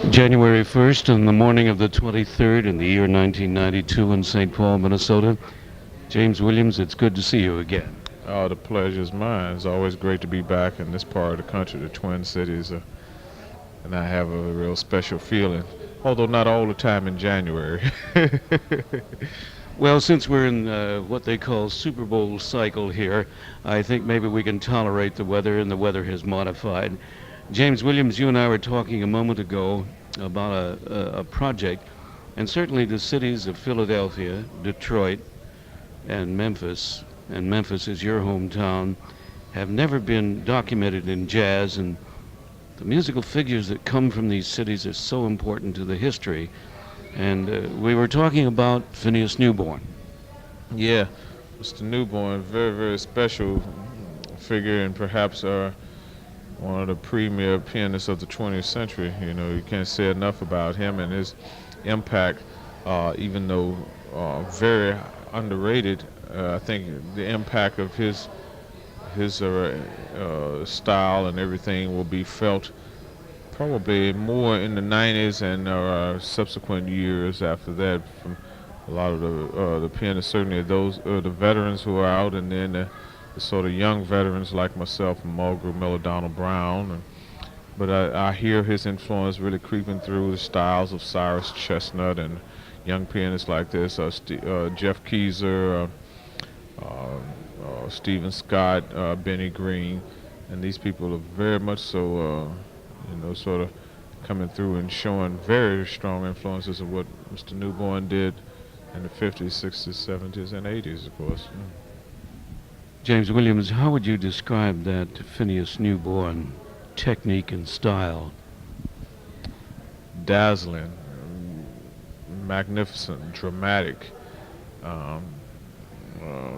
January 1st, on the morning of the 23rd in the year 1992 in St. Paul, Minnesota. James Williams, it's good to see you again. Oh, the pleasure's mine. It's always great to be back in this part of the country, the Twin Cities, and I have a real special feeling, although not all the time in January. Well, since we're in what they call Super Bowl cycle here, I think maybe we can tolerate the weather, and the weather has modified. James Williams, you and I were talking a moment ago about a project, and certainly the cities of Philadelphia, Detroit, and Memphis is your hometown, have never been documented in jazz, and the musical figures that come from these cities are so important to the history. And we were talking about Phineas Newborn. Yeah, Mr. Newborn, very, very special figure, and perhaps one of the premier pianists of the 20th century. You know, you can't say enough about him and his impact, even though very underrated. I think the impact of his style and everything will be felt probably more in the 90s and subsequent years after that from a lot of the pianists, certainly those the veterans who are out, and then the sort of young veterans like myself and Mulgrew, Miller, Donald Brown. But I hear his influence really creeping through the styles of Cyrus Chestnut and young pianists like this, Jeff Keezer, Stephen Scott, Benny Green, and these people are very much so, sort of coming through and showing very strong influences of what Mr. Newborn did in the 50s, 60s, 70s, and 80s, of course. James Williams, how would you describe that Phineas Newborn technique and style? Dazzling, magnificent, dramatic, um,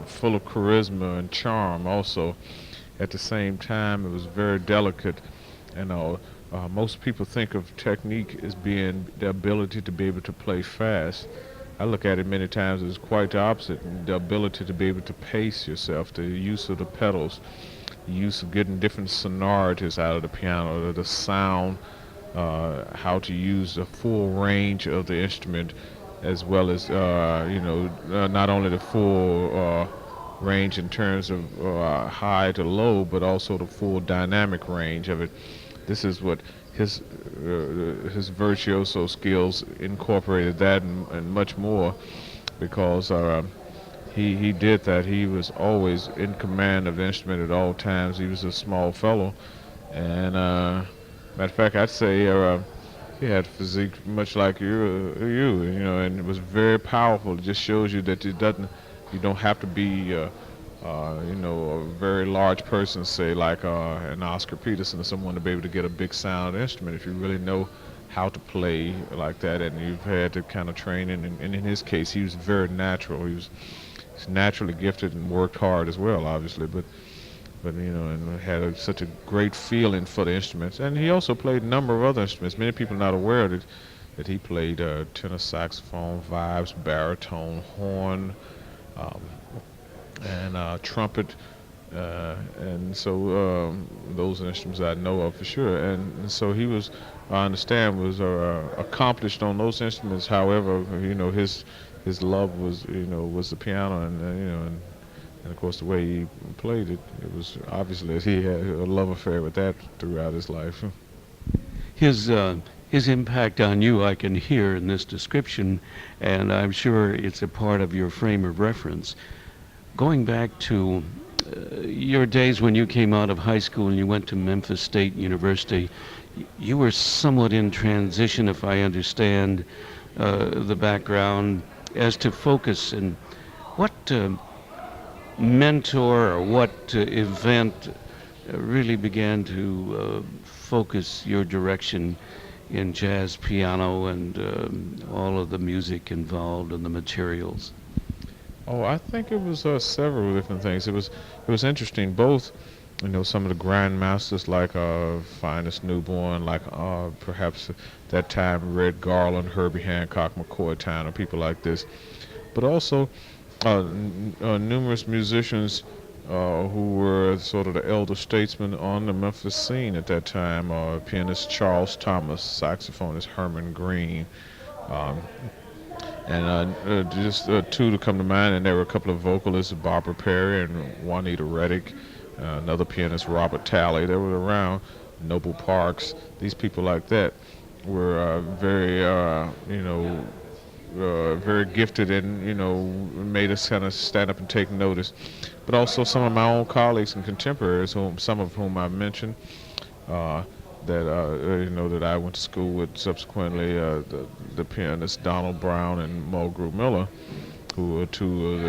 full of charisma and charm also. At the same time, it was very delicate. Most people think of technique as being the ability to be able to play fast. I look at it many times as quite the opposite, the ability to be able to pace yourself, the use of the pedals, the use of getting different sonorities out of the piano, the sound, how to use the full range of the instrument, as well as, not only the full range in terms of high to low, but also the full dynamic range of it. This is what his virtuoso skills incorporated that and much more, because he did that. He was always in command of the instrument at all times. He was a small fellow, and matter of fact, I'd say he had physique much like you, and it was very powerful. It just shows you that you don't have to be a very large person, say like an Oscar Peterson or someone, to be able to get a big sound instrument if you really know how to play like that, and you've had the kind of training. And in his case, he was very natural. He's naturally gifted and worked hard as well, obviously, but and had such a great feeling for the instruments. And he also played a number of other instruments. Many people are not aware of it, that he played tenor saxophone, vibes, baritone, horn, um, and trumpet, and so those instruments I know of for sure. And so he was, I understand, was accomplished on those instruments. However, his love was the piano, and of course the way he played it, it was obviously he had a love affair with that throughout his life. His impact on you I can hear in this description, and I'm sure it's a part of your frame of reference. Going back to your days when you came out of high school and you went to Memphis State University, you were somewhat in transition, if I understand the background, as to focus. And what mentor or what event really began to focus your direction in jazz piano and all of the music involved and the materials? Oh, I think it was several different things. It was interesting. Both, some of the grandmasters like Phineas Newborn, like perhaps that time Red Garland, Herbie Hancock, McCoy Tyner, people like this, but also numerous musicians who were sort of the elder statesmen on the Memphis scene at that time. Pianist Charles Thomas, saxophonist Herman Green, um, and just two to come to mind. And there were a couple of vocalists, Barbara Perry and Juanita Reddick, another pianist, Robert Talley. They were around. Noble Parks. These people like that were very, very gifted, and made us kind of stand up and take notice. But also some of my own colleagues and contemporaries, some of whom I mentioned, uh, that I went to school with subsequently, the pianists Donald Brown and Mulgrew Miller, who are two of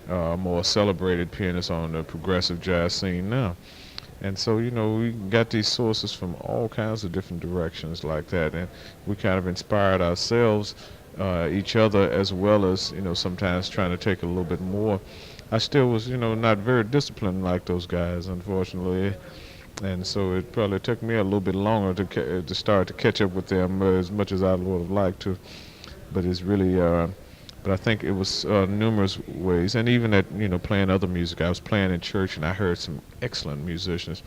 the more celebrated pianists on the progressive jazz scene now. And so, we got these sources from all kinds of different directions like that, and we kind of inspired ourselves, each other, as well as, sometimes trying to take a little bit more. I still was, not very disciplined like those guys, unfortunately, and so it probably took me a little bit longer to start to catch up with them, as much as I would have liked to. But it's really, but I think it was numerous ways, and even at playing other music. I was playing in church, and I heard some excellent musicians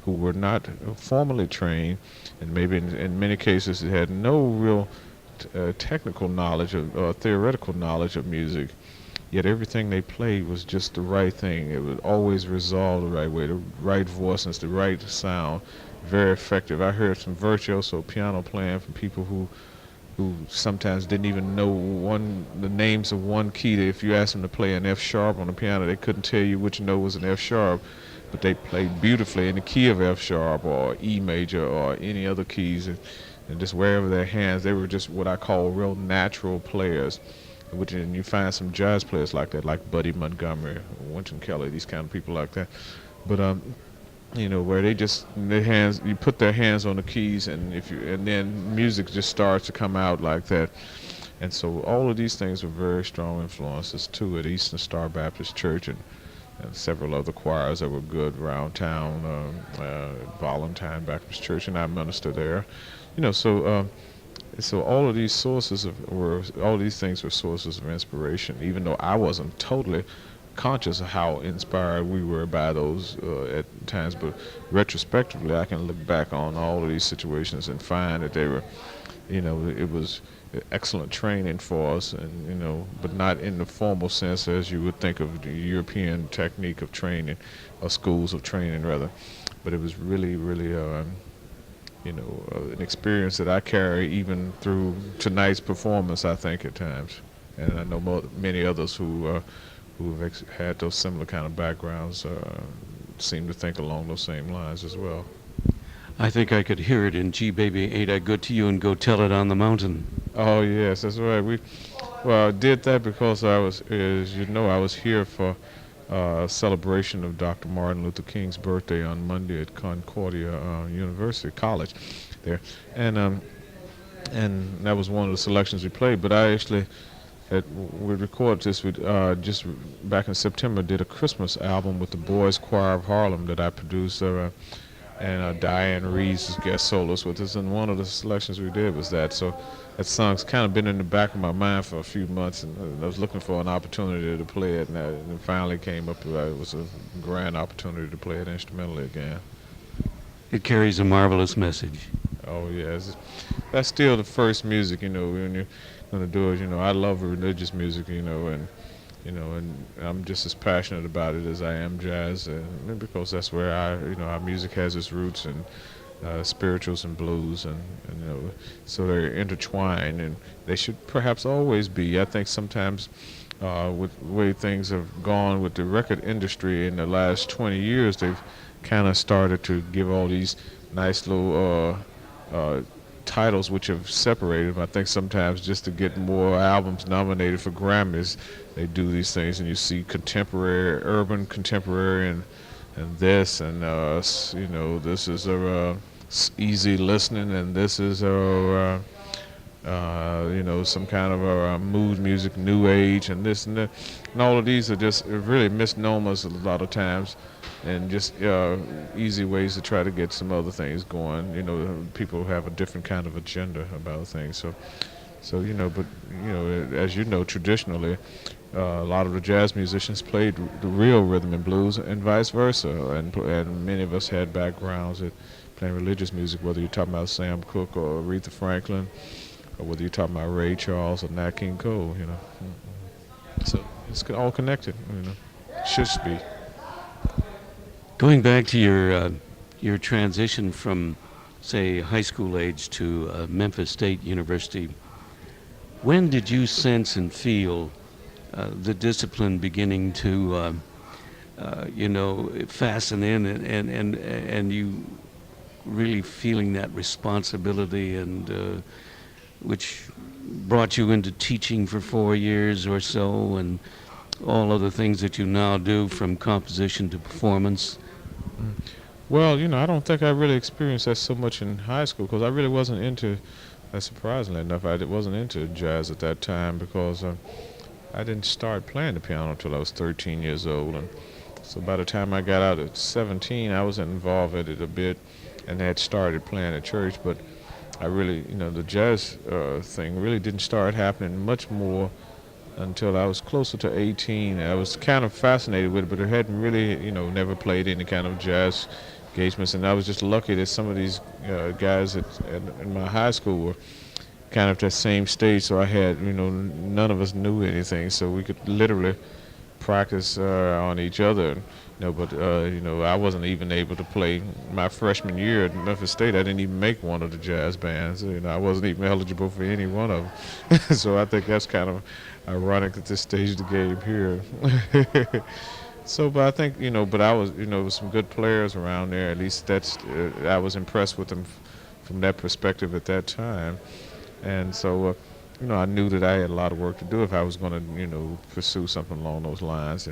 who were not formally trained, and maybe in many cases had no real technical knowledge or theoretical knowledge of music. Yet everything they played was just the right thing. It would always resolve the right way, the right voices, the right sound. Very effective. I heard some virtuoso piano playing from people who sometimes didn't even know the names of one key. If you asked them to play an F sharp on the piano, they couldn't tell you which note was an F sharp, but they played beautifully in the key of F sharp or E major or any other keys, and just wherever their hands, they were just what I call real natural players. And you find some jazz players like that, like Buddy Montgomery, Wynton Kelly, these kind of people like that. But where their hands, you put their hands on the keys, and then music just starts to come out like that. And so all of these things were very strong influences too at Eastern Star Baptist Church, and several other choirs that were good around town, Valentine Baptist Church, and I ministered there. So all of these all these things were sources of inspiration, even though I wasn't totally conscious of how inspired we were by those at times. But retrospectively, I can look back on all of these situations and find that they were, it was excellent training for us, and but not in the formal sense as you would think of the European technique of training, or schools of training rather. But it was really, really, an experience that I carry even through tonight's performance, I think, at times. And I know many others who've had those similar kind of backgrounds seem to think along those same lines as well. I think I could hear it in G Baby, Ain't I Good to You, and Go Tell It on the Mountain. Oh yes, that's right. I did that because I was here for a celebration of Dr. Martin Luther King's birthday on Monday at Concordia University College there, and that was one of the selections we played. But I actually, we recorded this. We just back in September did a Christmas album with the Boys Choir of Harlem that I produced, and Diane Reeves is guest soloist with us. And one of the selections we did was that. So that song's kind of been in the back of my mind for a few months, and I was looking for an opportunity to play it, and it finally came up. It was a grand opportunity to play it instrumentally again. It carries a marvelous message. Oh yes, that's still the first music, when you're gonna do it. I love religious music, and I'm just as passionate about it as I am jazz, because that's where our music has its roots in spirituals and blues, and so they're intertwined, and they should perhaps always be. I think sometimes with the way things have gone with the record industry in the last 20 years, they've kind of started to give all these nice little titles which have separated them. I think sometimes just to get more albums nominated for Grammys, they do these things, and you see contemporary, urban contemporary, and this, and this is easy listening, and this is some kind of mood music, new age, and this and that, and all of these are just really misnomers a lot of times, and just easy ways to try to get some other things going. People have a different kind of agenda about things. So but as you know, traditionally, a lot of the jazz musicians played the real rhythm and blues, and vice versa. And many of us had backgrounds at playing religious music, whether you're talking about Sam Cooke or Aretha Franklin, or whether you're talking about Ray Charles or Nat King Cole. So it's all connected. Should be. Going back to your transition from, say, high school age to Memphis State University, when did you sense and feel the discipline beginning to, fasten in, and you really feeling that responsibility, and which brought you into teaching for 4 years or so, and all other things that you now do, from composition to performance? Well, I don't think I really experienced that so much in high school because I really wasn't into. Surprisingly enough, I wasn't into jazz at that time because I didn't start playing the piano until I was 13 years old, and so by the time I got out at 17, I was involved in it a bit, and had started playing at church. But I really, the jazz thing really didn't start happening much more until I was closer to 18. I was kind of fascinated with it, but I hadn't really, never played any kind of jazz engagements. And I was just lucky that some of these guys in my high school were kind of that same stage. So I had, none of us knew anything, so we could literally practice on each other. But I wasn't even able to play my freshman year at Memphis State. I didn't even make one of the jazz bands. I wasn't even eligible for any one of them. So I think that's kind of ironic at this stage of the game here. So, but I think but I was, with some good players around there. At least that's I was impressed with them from that perspective at that time, and so. I knew that I had a lot of work to do if I was going to, pursue something along those lines,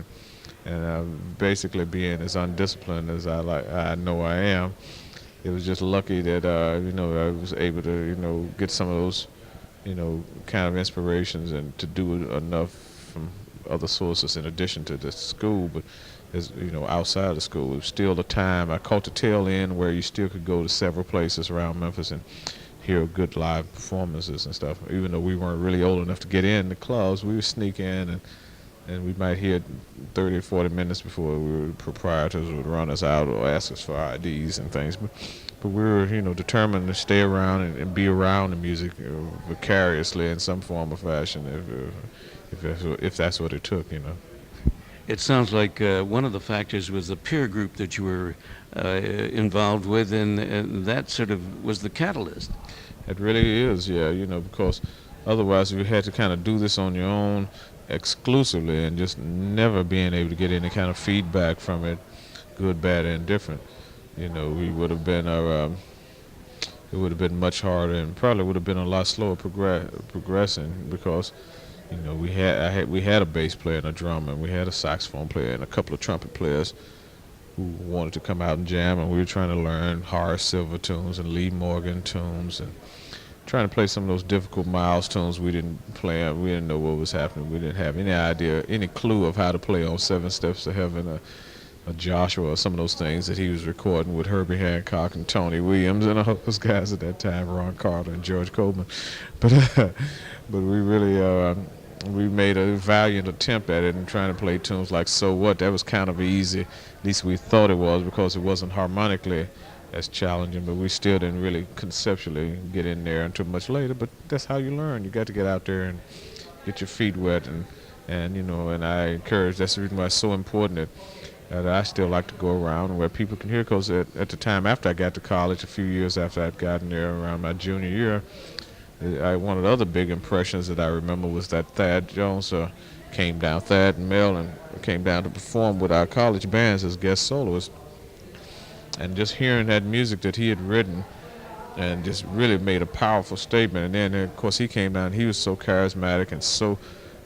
and basically being as undisciplined as I know I am. It was just lucky that I was able to get some of those kind of inspirations and to do enough from other sources in addition to the school, but as outside of school. It was still the time I caught the tail end where you still could go to several places around Memphis and hear good live performances and stuff. Even though we weren't really old enough to get in the clubs, we would sneak in, and we might hear 30 or 40 minutes before the proprietors would run us out or ask us for IDs and things. But we were, determined to stay around and be around the music vicariously in some form or fashion, if that's what it took. It sounds like one of the factors was the peer group that you were involved with, and that sort of was the catalyst. It really is, yeah, because otherwise you had to kind of do this on your own exclusively and just never being able to get any kind of feedback from it, good, bad, and indifferent. We would have been, it would have been much harder and probably would have been a lot slower progressing because, we had a bass player and a drummer, and we had a saxophone player and a couple of trumpet players who wanted to come out and jam, and we were trying to learn Horace Silver tunes and Lee Morgan tunes and trying to play some of those difficult Miles tunes we didn't play. We didn't know what was happening. We didn't have any idea, any clue of how to play on Seven Steps to Heaven, a Joshua, or some of those things that he was recording with Herbie Hancock and Tony Williams and all those guys at that time, Ron Carter and George Coleman. But but we really we made a valiant attempt at it and trying to play tunes like So What. That was kind of easy, at least we thought it was, because it wasn't harmonically as challenging, but we still didn't really conceptually get in there until much later. But that's how you learn. You got to get out there and get your feet wet, and and I encourage, that's the reason why it's so important that I still like to go around where people can hear, because at the time after I got to college, a few years after I'd gotten there around my junior year, one of the other big impressions that I remember was that Thad Jones came down, Thad and Mel, and came down to perform with our college bands as guest soloists. And just hearing that music that he had written and just really made a powerful statement. And then, of course, he came down. He was so charismatic and so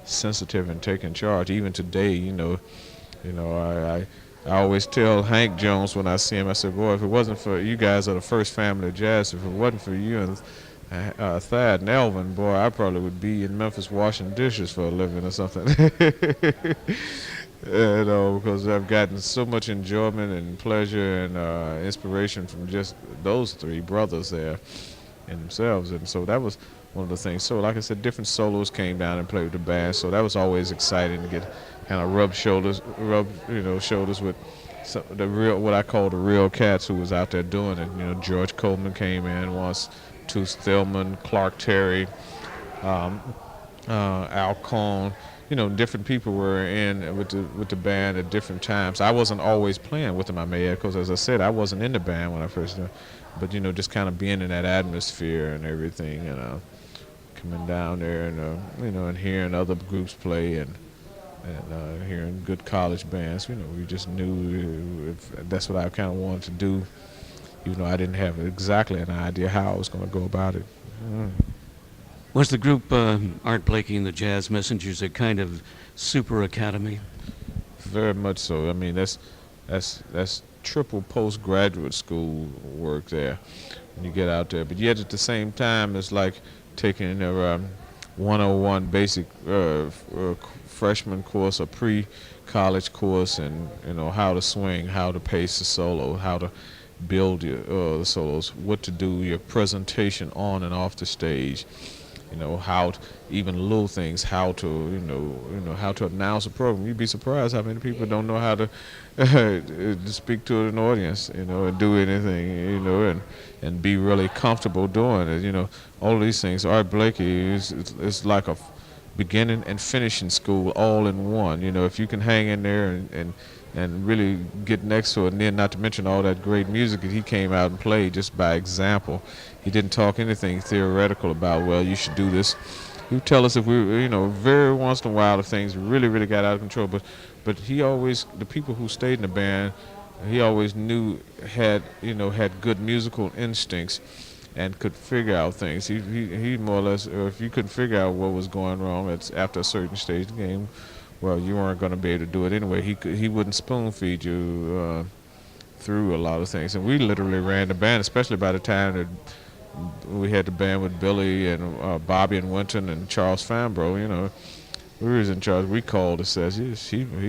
sensitive and taking charge. Even today, I always tell Hank Jones when I see him, I said, boy, if it wasn't for you guys are the first family of jazz, if it wasn't for you and Thad and Elvin, boy, I probably would be in Memphis washing dishes for a living or something. Because I've gotten so much enjoyment and pleasure and inspiration from just those three brothers there. in themselves. And so that was one of the things. So like I said, different solos came down and played with the band. So that was always exciting to get kind of rub shoulders with the real, what I call the real cats who was out there doing it. George Coleman came in once, Toots Thillman, Clark Terry, um, Al Cohn. Different people were in with the band at different times. I wasn't always playing with them, I may add, because as I said, I wasn't in the band when I first did. But just kind of being in that atmosphere and everything, coming down there and and hearing other groups play and hearing good college bands. We just knew if that's what I kind of wanted to do, even though I didn't have exactly an idea how I was going to go about it. Mm. Was the group Art Blakey and the Jazz Messengers a kind of super academy? Very much so. I mean, that's triple postgraduate school work there when you get out there. But yet at the same time, it's like taking a 101 basic freshman course, a pre-college course, and how to swing, how to pace the solo, how to build your solos, what to do, your presentation on and off the stage. How to, even little things, how to, how to announce a program. You'd be surprised how many people don't know how to to speak to an audience, and do anything, and be really comfortable doing it. All these things. Art Blakey is like a beginning and finishing school all in one. If you can hang in there and really get next to it, and then not to mention all that great music that he came out and played just by example. He didn't talk anything theoretical about, well, you should do this. He would tell us if we, very once in a while if things really, really got out of control. But he always, the people who stayed in the band, he always knew had good musical instincts and could figure out things. He more or less, if you couldn't figure out what was going wrong after a certain stage of the game, well, you weren't going to be able to do it anyway. He wouldn't spoon feed you through a lot of things. And we literally ran the band, especially by the time that we had the band with Billy and Bobby and Winton and Charles Fambro. We was in charge. We called and says he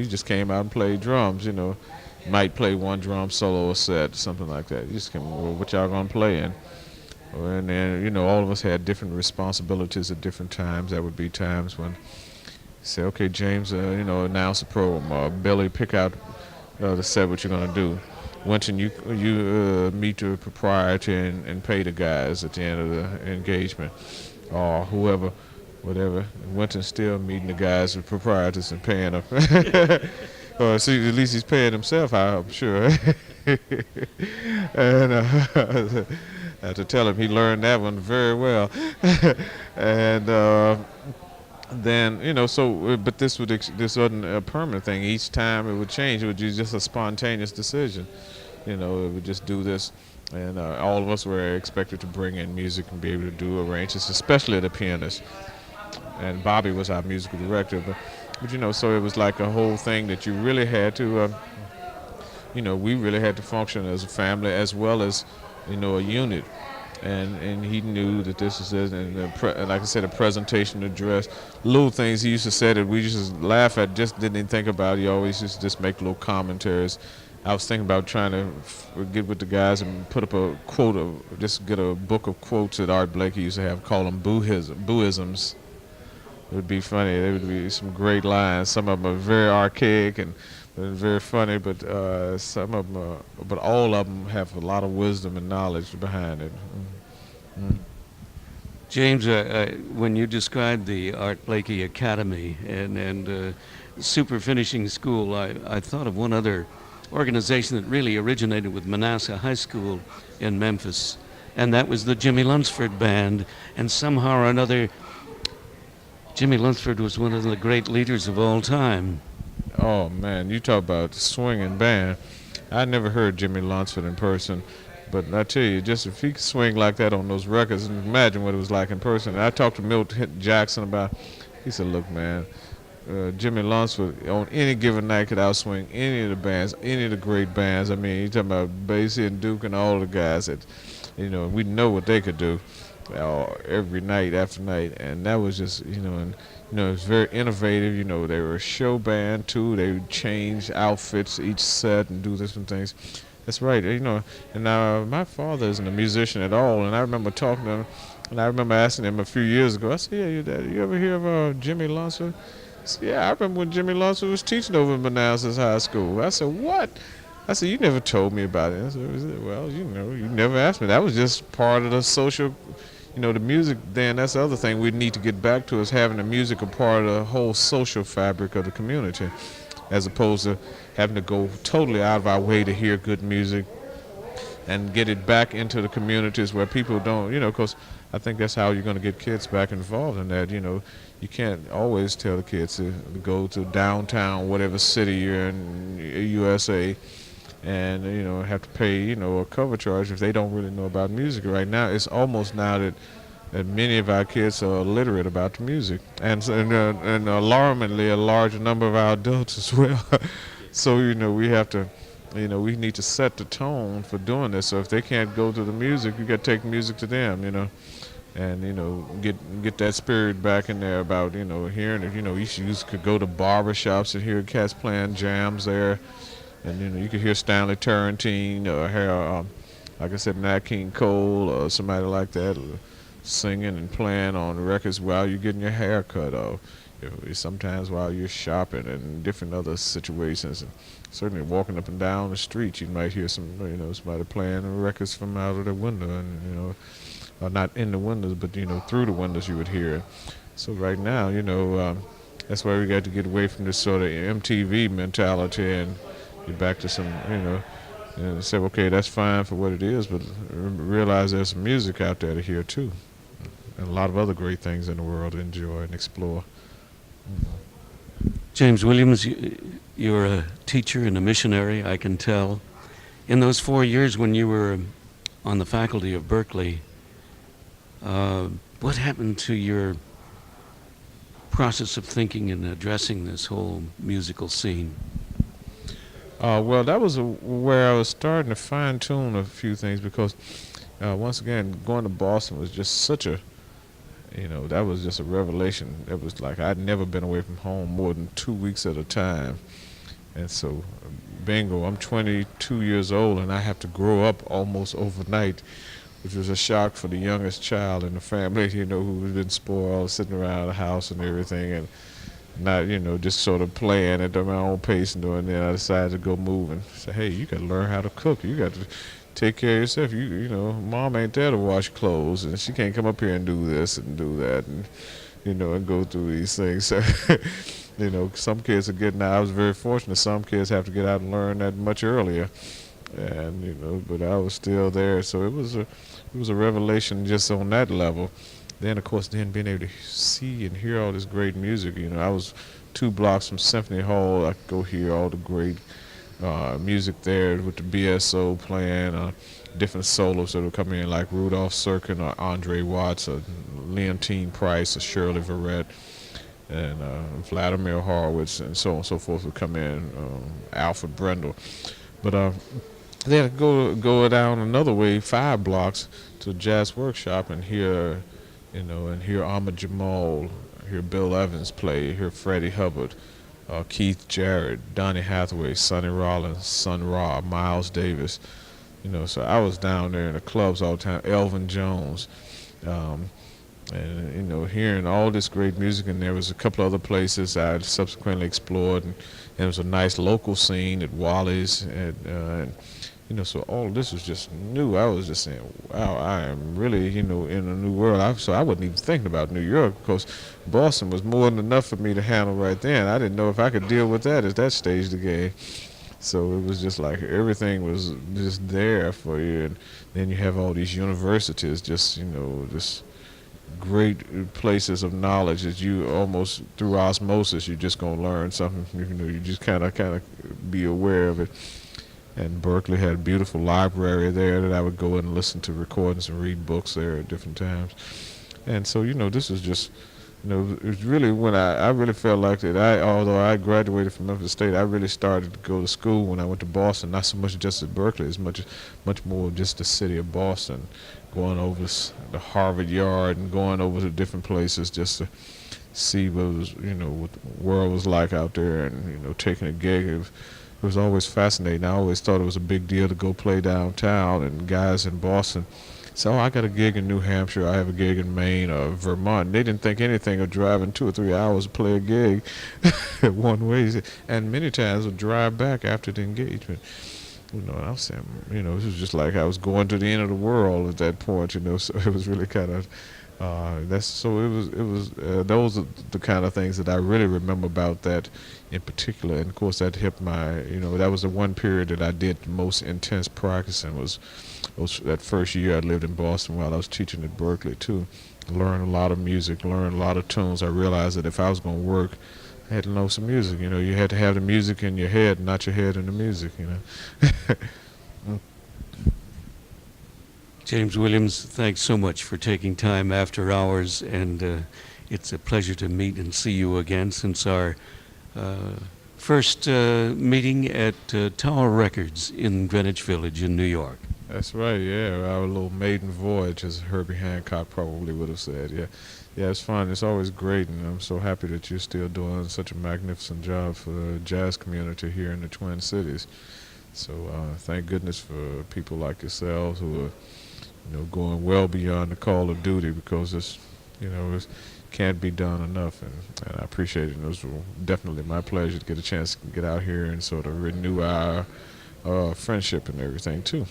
just came out and played drums. Might play one drum solo a set, something like that. He just came, well, what y'all gonna play? And then all of us had different responsibilities at different times. There would be times when say, okay, James, announce the program. Billy, pick out the set what you're gonna do. Winton, you meet the proprietor and pay the guys at the end of the engagement, or whoever, whatever. Winton still meeting the guys, the proprietors, and paying them. Or see, at least he's paying himself, I'm sure. And I have to tell him he learned that one very well. And then so but this wasn't a permanent thing. Each time it would change. It would be just a spontaneous decision. It would just do this, and all of us were expected to bring in music and be able to do arrangements, especially the pianist. And Bobby was our musical director, but so it was like a whole thing that you really had to we really had to function as a family as well as a unit. And he knew that this was it, and like I said, a presentation address, little things he used to say that we used to laugh at, just didn't even think about. He always used to just make little commentaries. I was thinking about trying to get with the guys and put up a quote, just get a book of quotes that Art Blakey used to have, call them booisms. It would be funny. There would be some great lines. Some of them are very archaic and very funny, but some of them, but all of them have a lot of wisdom and knowledge behind it. Mm-hmm. James, when you described the Art Blakey Academy and super finishing school, I thought of one other organization that really originated with Manasseh High School in Memphis, and that was the Jimmy Lunsford Band. And somehow or another, Jimmy Lunsford was one of the great leaders of all time. Oh man, you talk about swinging band. I never heard Jimmy Lunsford in person, but I tell you, just if he could swing like that on those records, and imagine what it was like in person. And I talked to Milt Jackson about. He said, "Look, man, Jimmy Lunsford on any given night could outswing any of the bands, any of the great bands. I mean, you talking about Basie and Duke and all the guys that, we know what they could do every night after night, and that was just, and." It was very innovative. They were a show band too. They would change outfits each set and do different things. That's right. And my father isn't a musician at all, and I remember talking to him, and I remember asking him a few years ago. I said, "Yeah, your dad. You ever hear of Jimmy Lunsford?" He said, "Yeah, I remember when Jimmy Lunsford was teaching over in Manassas High School." I said, "What?" I said, "You never told me about it." I said, "Well, you never asked me. That was just part of the social." The music. Then that's the other thing we need to get back to is having the music a part of the whole social fabric of the community, as opposed to having to go totally out of our way to hear good music and get it back into the communities where people don't, because I think that's how you're going to get kids back involved in that. You can't always tell the kids to go to downtown, whatever city you're in, USA, and have to pay a cover charge if they don't really know about music. Right now, it's almost now that many of our kids are illiterate about the music, and alarmingly a large number of our adults as well. So we have to, we need to set the tone for doing this. So if they can't go to the music, you got to take music to them, and get that spirit back in there about hearing it. You could go to barber shops and hear cats playing jams there, and you could hear Stanley Turrentine or hear, like I said, Nat King Cole or somebody like that singing and playing on records while you're getting your hair cut off. Sometimes while you're shopping and different other situations, and certainly walking up and down the street, you might hear somebody playing records from out of the window, and not in the windows, but through the windows you would hear it. So right now, that's why we got to get away from this sort of MTV mentality and get back to some, and say, okay, that's fine for what it is, but realize there's some music out there to hear too, and a lot of other great things in the world to enjoy and explore. James Williams, you're a teacher and a missionary, I can tell. In those 4 years when you were on the faculty of Berklee, what happened to your process of thinking and addressing this whole musical scene? Well, that was where I was starting to fine-tune a few things, because once again, going to Boston was just such a, that was just a revelation. It was like I'd never been away from home more than 2 weeks at a time. And so, bingo, I'm 22 years old and I have to grow up almost overnight, which was a shock for the youngest child in the family, who's been spoiled, sitting around the house and everything, and not, just sort of playing at my own pace and doing that. I decided to go move and say, hey, you got to learn how to cook. You got to take care of yourself. Mom ain't there to wash clothes, and she can't come up here and do this and do that, and and go through these things. So, some kids are getting out. I was very fortunate. Some kids have to get out and learn that much earlier, and but I was still there. So it was a revelation just on that level. Then, of course, being able to see and hear all this great music. I was 2 blocks from Symphony Hall. I could go hear all the great music there with the BSO playing, different solos that would come in, like Rudolph Serkin or Andre Watts or Leontine Price or Shirley Verrett and Vladimir Horowitz and so on and so forth would come in, Alfred Brendel. But then I'd go down another way, 5 blocks, to a jazz workshop and hear and hear Ahmad Jamal, hear Bill Evans play, hear Freddie Hubbard, Keith Jarrett, Donny Hathaway, Sonny Rollins, Sun Ra, Miles Davis. So I was down there in the clubs all the time, Elvin Jones, and hearing all this great music. And there was a couple other places I subsequently explored, and there was a nice local scene at Wally's, and so all this was just new. I was just saying, wow, I am really, in a new world. So I wasn't even thinking about New York, because Boston was more than enough for me to handle right then. I didn't know if I could deal with that at that stage of the game. So it was just like everything was just there for you. And then you have all these universities, just, just great places of knowledge that you almost through osmosis, you're just going to learn something. You just kind of be aware of it. And Berklee had a beautiful library there that I would go and listen to recordings and read books there at different times. And so, this is just, it was really when I really felt like that. Although I graduated from Memphis State, I really started to go to school when I went to Boston, not so much just at Berklee, as much more just the city of Boston, going over the Harvard Yard and going over to different places just to see what was, what the world was like out there, and, taking a gig of, it was always fascinating. I always thought it was a big deal to go play downtown, and guys in Boston. So I got a gig in New Hampshire. I have a gig in Maine or Vermont. They didn't think anything of driving 2 or 3 hours to play a gig one way, and many times would drive back after the engagement. And I was saying, this was just like I was going to the end of the world at that point. So it was really kind of those are the kind of things that I really remember about that in particular. And of course, that helped that was the one period that I did the most intense practicing was that first year I lived in Boston while I was teaching at Berklee too. Learned a lot of music, learned a lot of tunes. I realized that if I was going to work, I had to know some music. You had to have the music in your head, not your head in the music. James Williams, thanks so much for taking time after hours, and it's a pleasure to meet and see you again since our first meeting at Tower Records in Greenwich Village in New York. That's right, yeah. Our little maiden voyage, as Herbie Hancock probably would have said, yeah. Yeah, it's fun. It's always great, and I'm so happy that you're still doing such a magnificent job for the jazz community here in the Twin Cities. So thank goodness for people like yourselves who are going well beyond the call of duty, because it can't be done enough, and I appreciate it. And it was definitely my pleasure to get a chance to get out here and sort of renew our friendship and everything too.